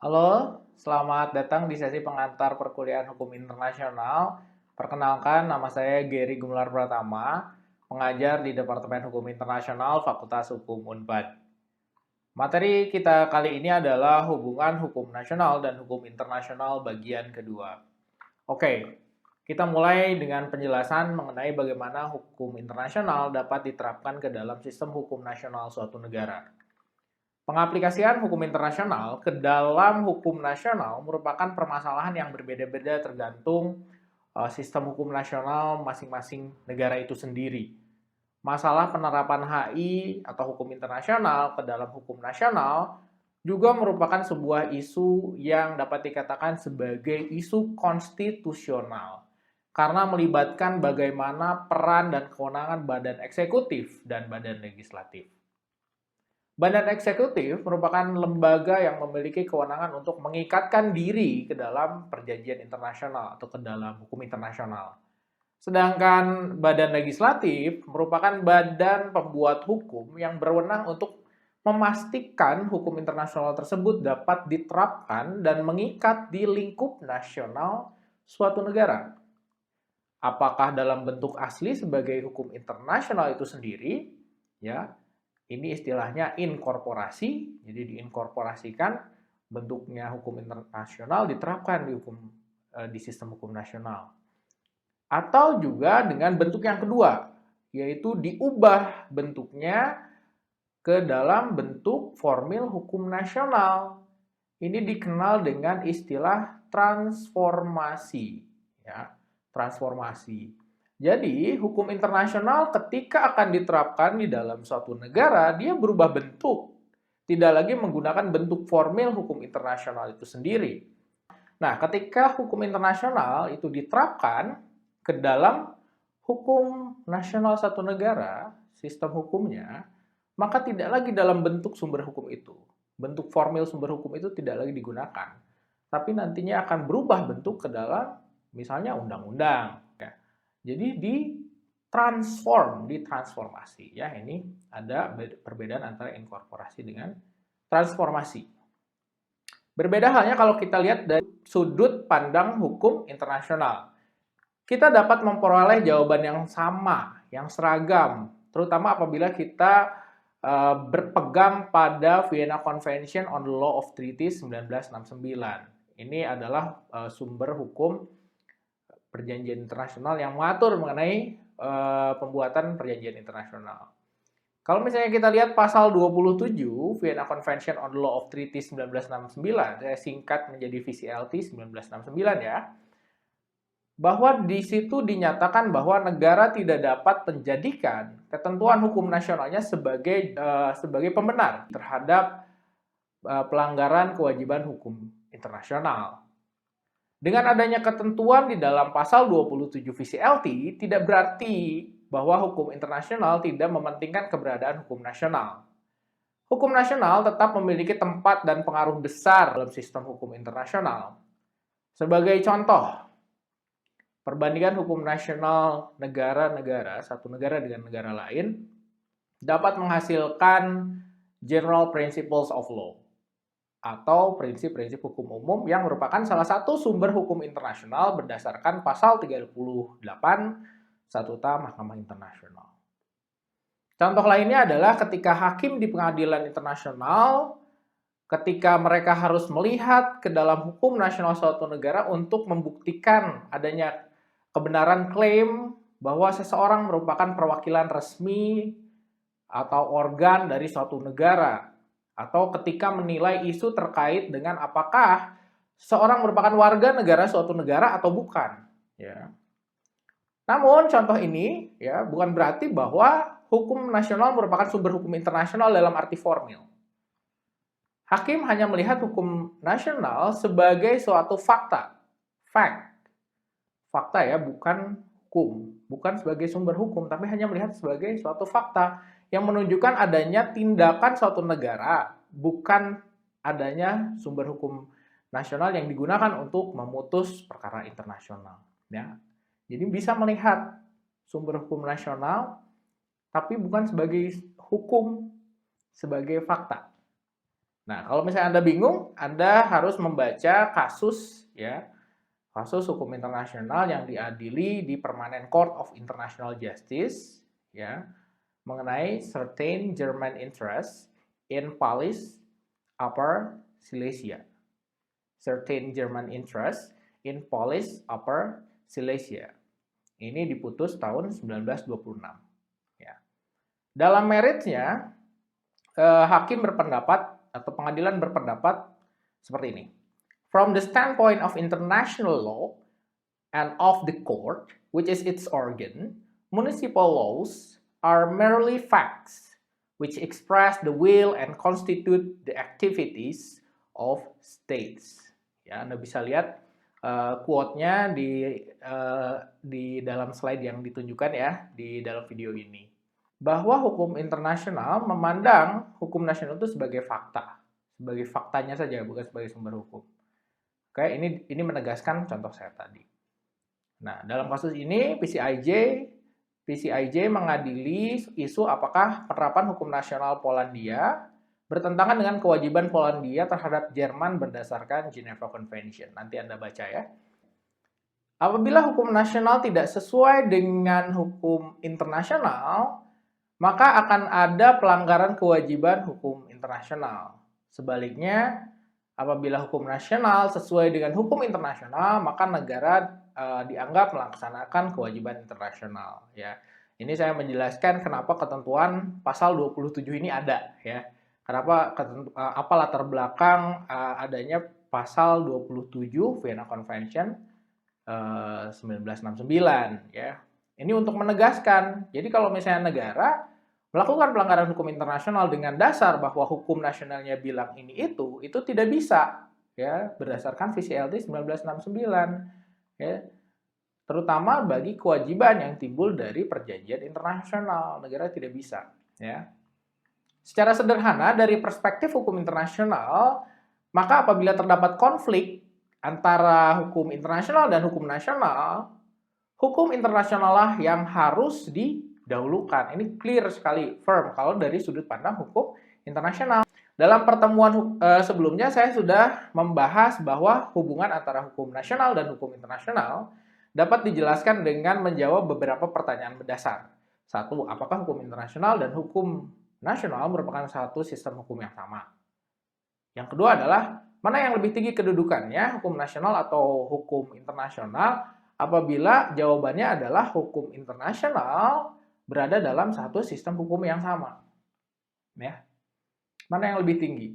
Halo, selamat datang di sesi pengantar perkuliahan hukum internasional. Perkenalkan, nama saya Gary Gumelar Pratama, pengajar di Departemen Hukum Internasional Fakultas Hukum Unpad. Materi kita kali ini adalah hubungan hukum nasional dan hukum internasional bagian kedua. Oke, kita mulai dengan penjelasan mengenai bagaimana hukum internasional dapat diterapkan ke dalam sistem hukum nasional suatu negara. Pengaplikasian hukum internasional ke dalam hukum nasional merupakan permasalahan yang berbeda-beda tergantung sistem hukum nasional masing-masing negara itu sendiri. Masalah penerapan HI atau hukum internasional ke dalam hukum nasional juga merupakan sebuah isu yang dapat dikatakan sebagai isu konstitusional karena melibatkan bagaimana peran dan kewenangan badan eksekutif dan badan legislatif. Badan eksekutif merupakan lembaga yang memiliki kewenangan untuk mengikatkan diri ke dalam perjanjian internasional atau ke dalam hukum internasional. Sedangkan badan legislatif merupakan badan pembuat hukum yang berwenang untuk memastikan hukum internasional tersebut dapat diterapkan dan mengikat di lingkup nasional suatu negara. Apakah dalam bentuk asli sebagai hukum internasional itu sendiri, ya, ini istilahnya inkorporasi, jadi diinkorporasikan bentuknya hukum internasional diterapkan di sistem hukum nasional. Atau juga dengan bentuk yang kedua, yaitu diubah bentuknya ke dalam bentuk formil hukum nasional. Ini dikenal dengan istilah transformasi, ya, transformasi. Jadi, hukum internasional ketika akan diterapkan di dalam suatu negara, dia berubah bentuk. Tidak lagi menggunakan bentuk formil hukum internasional itu sendiri. Nah, ketika hukum internasional itu diterapkan ke dalam hukum nasional satu negara, sistem hukumnya, maka tidak lagi dalam bentuk sumber hukum itu. Bentuk formil sumber hukum itu tidak lagi digunakan. Tapi nantinya akan berubah bentuk ke dalam misalnya undang-undang. Jadi ditransformasi ya. Ini ada perbedaan antara inkorporasi dengan transformasi. Berbeda halnya kalau kita lihat dari sudut pandang hukum internasional. Kita dapat memperoleh jawaban yang sama, yang seragam, terutama apabila kita berpegang pada Vienna Convention on the Law of Treaties 1969. Ini adalah sumber hukum perjanjian internasional yang mengatur mengenai pembuatan perjanjian internasional. Kalau misalnya kita lihat pasal 27 Vienna Convention on the Law of Treaties 1969, saya singkat menjadi VCLT 1969 ya, bahwa di situ dinyatakan bahwa negara tidak dapat menjadikan ketentuan hukum nasionalnya sebagai pembenar terhadap pelanggaran kewajiban hukum internasional. Dengan adanya ketentuan di dalam pasal 27 VCLT, tidak berarti bahwa hukum internasional tidak mementingkan keberadaan hukum nasional. Hukum nasional tetap memiliki tempat dan pengaruh besar dalam sistem hukum internasional. Sebagai contoh, perbandingan hukum nasional negara-negara, satu negara dengan negara lain, dapat menghasilkan General Principles of Law atau prinsip-prinsip hukum umum yang merupakan salah satu sumber hukum internasional berdasarkan pasal 38 Statuta Mahkamah Internasional. Contoh lainnya adalah ketika hakim di pengadilan internasional, ketika mereka harus melihat ke dalam hukum nasional suatu negara untuk membuktikan adanya kebenaran klaim bahwa seseorang merupakan perwakilan resmi atau organ dari suatu negara, atau ketika menilai isu terkait dengan apakah seorang merupakan warga negara suatu negara atau bukan, ya. Namun contoh ini ya bukan berarti bahwa hukum nasional merupakan sumber hukum internasional dalam arti formil. Hakim hanya melihat hukum nasional sebagai suatu fakta, fakta ya, bukan hukum, bukan sebagai sumber hukum, tapi hanya melihat sebagai suatu fakta yang menunjukkan adanya tindakan suatu negara, bukan adanya sumber hukum nasional yang digunakan untuk memutus perkara internasional. Ya. Jadi bisa melihat sumber hukum nasional, tapi bukan sebagai hukum, sebagai fakta. Nah, kalau misalnya Anda bingung, Anda harus membaca kasus ya, kasus hukum internasional yang diadili di Permanent Court of International Justice ya, mengenai certain German interest in Polish Upper Silesia. Certain German interest in Polish Upper Silesia. Ini diputus tahun 1926 ya. Dalam meritnya hakim berpendapat atau pengadilan berpendapat seperti ini. From the standpoint of international law and of the court, which is its organ, municipal laws are merely facts which express the will and constitute the activities of states. Ya, Anda bisa lihat quote-nya di dalam slide yang ditunjukkan ya di dalam video ini. Bahwa hukum internasional memandang hukum nasional itu sebagai fakta, sebagai faktanya saja, bukan sebagai sumber hukum. Oke, ini menegaskan contoh saya tadi. Nah, dalam kasus ini PCIJ mengadili isu apakah penerapan hukum nasional Polandia bertentangan dengan kewajiban Polandia terhadap Jerman berdasarkan Geneva Convention. Nanti Anda baca ya. Apabila hukum nasional tidak sesuai dengan hukum internasional, maka akan ada pelanggaran kewajiban hukum internasional. Sebaliknya, apabila hukum nasional sesuai dengan hukum internasional, maka negara dianggap melaksanakan kewajiban internasional. Ya, ini saya menjelaskan kenapa ketentuan pasal 27 ini ada. Ya, kenapa apa latar belakang adanya pasal 27 Vienna Convention 1969. Ya, ini untuk menegaskan. Jadi kalau misalnya negara melakukan pelanggaran hukum internasional dengan dasar bahwa hukum nasionalnya bilang ini itu tidak bisa ya berdasarkan VCLT 1969 ya. Terutama bagi kewajiban yang timbul dari perjanjian internasional, negara tidak bisa ya. Secara sederhana dari perspektif hukum internasional, maka apabila terdapat konflik antara hukum internasional dan hukum nasional, hukum internasional lah yang harus didahulukan. Ini clear sekali, firm kalau dari sudut pandang hukum internasional. Dalam pertemuan sebelumnya saya sudah membahas bahwa hubungan antara hukum nasional dan hukum internasional dapat dijelaskan dengan menjawab beberapa pertanyaan mendasar. Satu, apakah hukum internasional dan hukum nasional merupakan satu sistem hukum yang sama? Yang kedua adalah, mana yang lebih tinggi kedudukannya, hukum nasional atau hukum internasional? Apabila jawabannya adalah hukum internasional berada dalam satu sistem hukum yang sama. Ya. Mana yang lebih tinggi?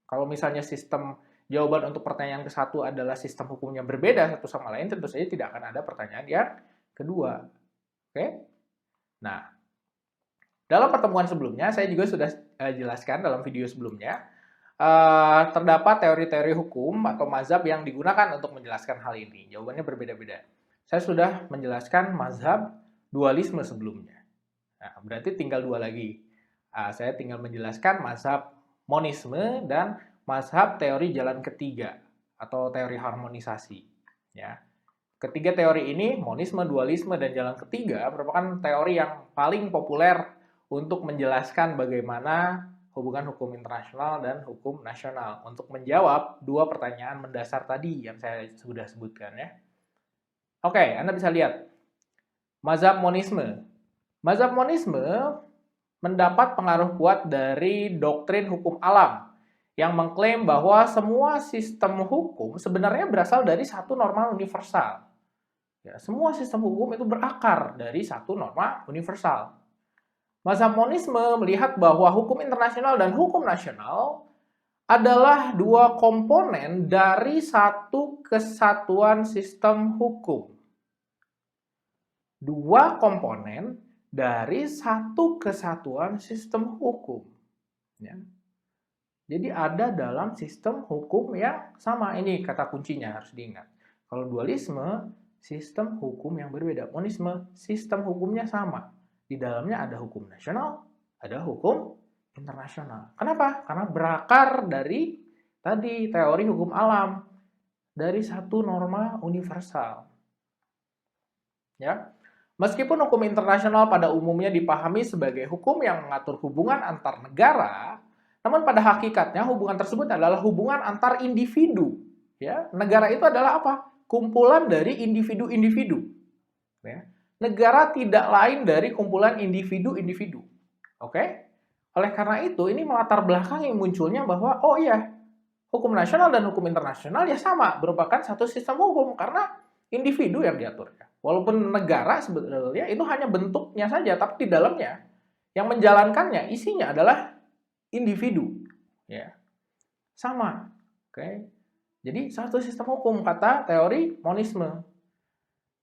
Kalau misalnya sistem jawaban untuk pertanyaan ke-1 adalah sistem hukumnya berbeda satu sama lain, tentu saja tidak akan ada pertanyaan yang kedua. Oke? Nah, dalam pertemuan sebelumnya, saya juga sudah jelaskan dalam video sebelumnya, terdapat teori-teori hukum atau mazhab yang digunakan untuk menjelaskan hal ini. Jawabannya berbeda-beda. Saya sudah menjelaskan mazhab dualisme sebelumnya. Nah, berarti tinggal dua lagi. Saya tinggal menjelaskan mazhab monisme dan mazhab teori jalan ketiga atau teori harmonisasi. Ya. Ketiga teori ini, monisme, dualisme, dan jalan ketiga, merupakan teori yang paling populer untuk menjelaskan bagaimana hubungan hukum internasional dan hukum nasional untuk menjawab dua pertanyaan mendasar tadi yang saya sudah sebutkan ya. Oke, Anda bisa lihat. Mazhab monisme. Mazhab monisme mendapat pengaruh kuat dari doktrin hukum alam yang mengklaim bahwa semua sistem hukum sebenarnya berasal dari satu norma universal. Ya, semua sistem hukum itu berakar dari satu norma universal. Mazhab monisme melihat bahwa hukum internasional dan hukum nasional adalah dua komponen dari satu kesatuan sistem hukum. Dua komponen dari satu kesatuan sistem hukum. Ya. Jadi ada dalam sistem hukum yang sama. Ini kata kuncinya harus diingat. Kalau dualisme, sistem hukum yang berbeda. Monisme, sistem hukumnya sama. Di dalamnya ada hukum nasional, ada hukum internasional. Kenapa? Karena berakar dari tadi teori hukum alam. Dari satu norma universal. Ya. Meskipun hukum internasional pada umumnya dipahami sebagai hukum yang mengatur hubungan antar negara, Namun pada hakikatnya hubungan tersebut adalah hubungan antar individu. Ya, negara itu adalah apa? Kumpulan dari individu-individu. Ya. Negara tidak lain dari kumpulan individu-individu. Oke? Oleh karena itu, ini melatar belakangi munculnya bahwa, oh iya, hukum nasional dan hukum internasional ya sama, merupakan satu sistem hukum karena individu yang diaturnya. Walaupun negara sebetulnya itu hanya bentuknya saja, tapi di dalamnya yang menjalankannya isinya adalah individu, ya sama. Oke, jadi satu sistem hukum kata teori monisme.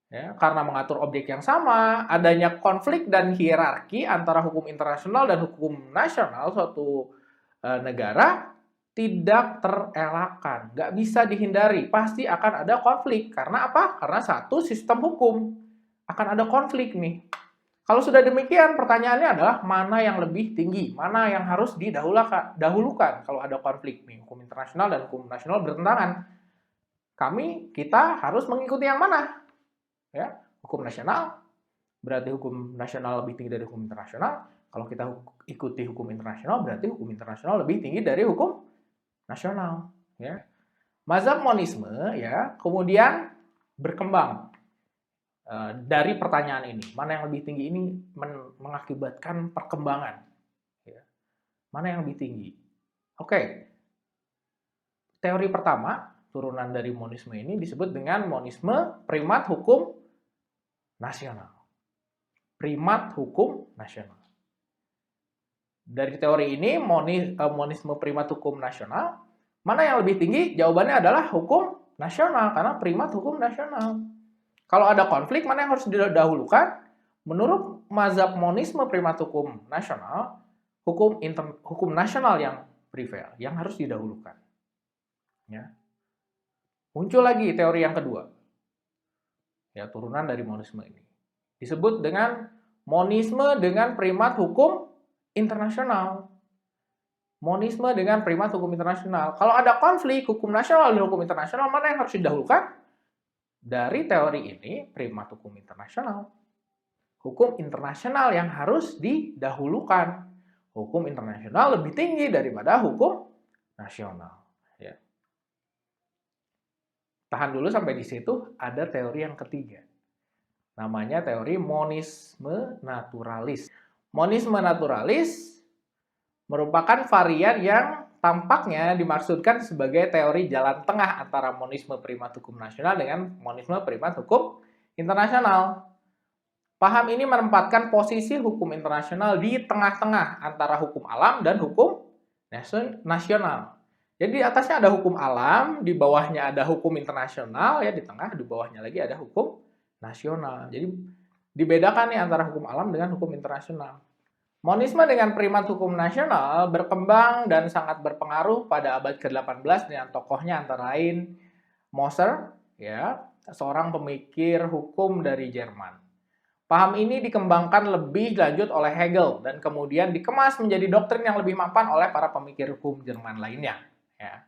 Ya, karena mengatur objek yang sama, adanya konflik dan hierarki antara hukum internasional dan hukum nasional suatu negara tidak terelakkan, nggak bisa dihindari, pasti akan ada konflik. Karena apa? Karena satu sistem hukum akan ada konflik nih. Kalau sudah demikian, pertanyaannya adalah mana yang lebih tinggi, mana yang harus didahulukan kalau ada konflik nih, hukum internasional dan hukum nasional bertentangan. Kita harus mengikuti yang mana? Ya, hukum nasional berarti hukum nasional lebih tinggi dari hukum internasional. Kalau kita ikuti hukum internasional berarti hukum internasional lebih tinggi dari hukum nasional. Ya, mazhab monisme ya kemudian berkembang dari pertanyaan ini, mana yang lebih tinggi ini mengakibatkan perkembangan. Ya. Mana yang lebih tinggi? Oke, teori pertama turunan dari monisme ini disebut dengan monisme primat hukum nasional. Primat hukum nasional. Dari teori ini, monisme primat hukum nasional, mana yang lebih tinggi? Jawabannya adalah hukum nasional, karena primat hukum nasional. Kalau ada konflik, mana yang harus didahulukan? Menurut mazhab monisme primat hukum nasional, hukum nasional yang prevail, yang harus didahulukan. Ya. Muncul lagi teori yang kedua. Ya, turunan dari monisme ini. Disebut dengan monisme dengan primat hukum internasional. Monisme dengan primat hukum internasional. Kalau ada konflik hukum nasional dan hukum internasional, mana yang harus didahulukan? Dari teori ini, primat hukum internasional. Hukum internasional yang harus didahulukan. Hukum internasional lebih tinggi daripada hukum nasional. Ya. Tahan dulu sampai di situ, ada teori yang ketiga. Namanya teori monisme naturalis. Monisme naturalis merupakan varian yang tampaknya dimaksudkan sebagai teori jalan tengah antara monisme primat hukum nasional dengan monisme primat hukum internasional. Paham ini menempatkan posisi hukum internasional di tengah-tengah antara hukum alam dan hukum nasional. Jadi di atasnya ada hukum alam, di bawahnya ada hukum internasional, ya di tengah, di bawahnya lagi ada hukum nasional. Jadi dibedakan nih antara hukum alam dengan hukum internasional. Monisme dengan primat hukum nasional berkembang dan sangat berpengaruh pada abad ke-18 dengan tokohnya antara lain Moser, ya, seorang pemikir hukum dari Jerman. Paham ini dikembangkan lebih lanjut oleh Hegel dan kemudian dikemas menjadi doktrin yang lebih mapan oleh para pemikir hukum Jerman lainnya. Ya.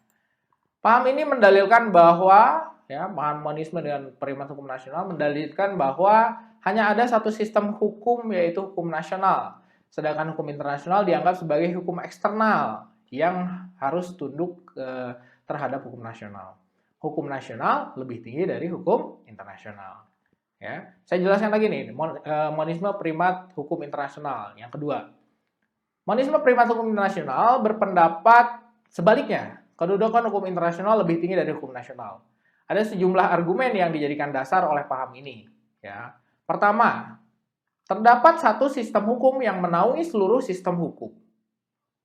Paham ini mendalilkan bahwa, ya, paham monisme dengan primat hukum nasional mendalilkan bahwa hanya ada satu sistem hukum yaitu hukum nasional, sedangkan hukum internasional dianggap sebagai hukum eksternal yang harus tunduk terhadap hukum nasional. Hukum nasional lebih tinggi dari hukum internasional. Ya, saya jelaskan lagi nih, monisme primat hukum internasional. Yang kedua, monisme primat hukum internasional berpendapat sebaliknya. Kedudukan hukum internasional lebih tinggi dari hukum nasional. Ada sejumlah argumen yang dijadikan dasar oleh paham ini. Ya. Pertama, terdapat satu sistem hukum yang menaungi seluruh sistem hukum,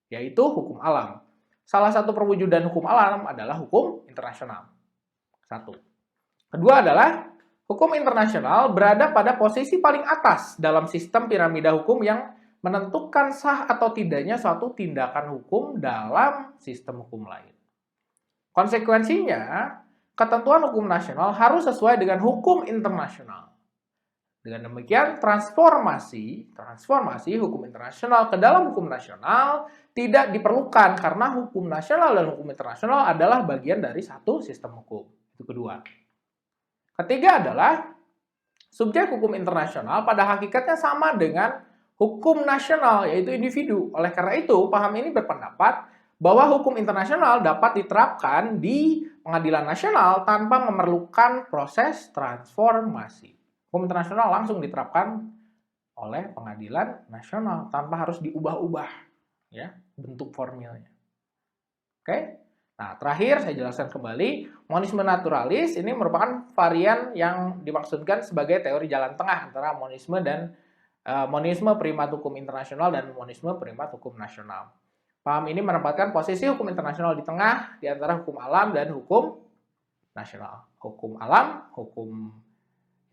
yaitu hukum alam. Salah satu perwujudan hukum alam adalah hukum internasional. Satu. Kedua adalah, hukum internasional berada pada posisi paling atas dalam sistem piramida hukum yang menentukan sah atau tidaknya suatu tindakan hukum dalam sistem hukum lain. Konsekuensinya, ketentuan hukum nasional harus sesuai dengan hukum internasional. Dengan demikian, transformasi hukum internasional ke dalam hukum nasional tidak diperlukan karena hukum nasional dan hukum internasional adalah bagian dari satu sistem hukum. Itu kedua. Ketiga adalah, subjek hukum internasional pada hakikatnya sama dengan hukum nasional, yaitu individu. Oleh karena itu, paham ini berpendapat bahwa hukum internasional dapat diterapkan di pengadilan nasional tanpa memerlukan proses transformasi. Hukum internasional langsung diterapkan oleh pengadilan nasional tanpa harus diubah-ubah ya bentuk formilnya. Oke? Nah, terakhir saya jelaskan kembali, monisme naturalis ini merupakan varian yang dimaksudkan sebagai teori jalan tengah antara monisme dan monisme primat hukum internasional dan monisme primat hukum nasional. Paham ini menempatkan posisi hukum internasional di tengah di antara hukum alam dan hukum nasional. Hukum alam, hukum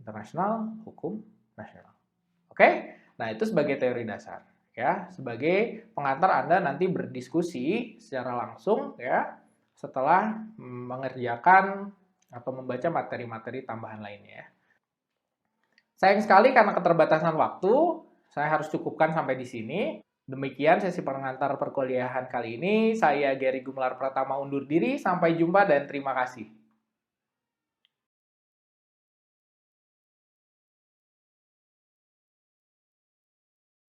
internasional, hukum nasional. Oke? Nah, itu sebagai teori dasar ya. Sebagai pengantar Anda nanti berdiskusi secara langsung ya setelah mengerjakan atau membaca materi-materi tambahan lainnya ya. Sayang sekali karena keterbatasan waktu, saya harus cukupkan sampai di sini. Demikian sesi pengantar perkuliahan kali ini. Saya Gary Gumelar Pratama undur diri. Sampai jumpa dan terima kasih.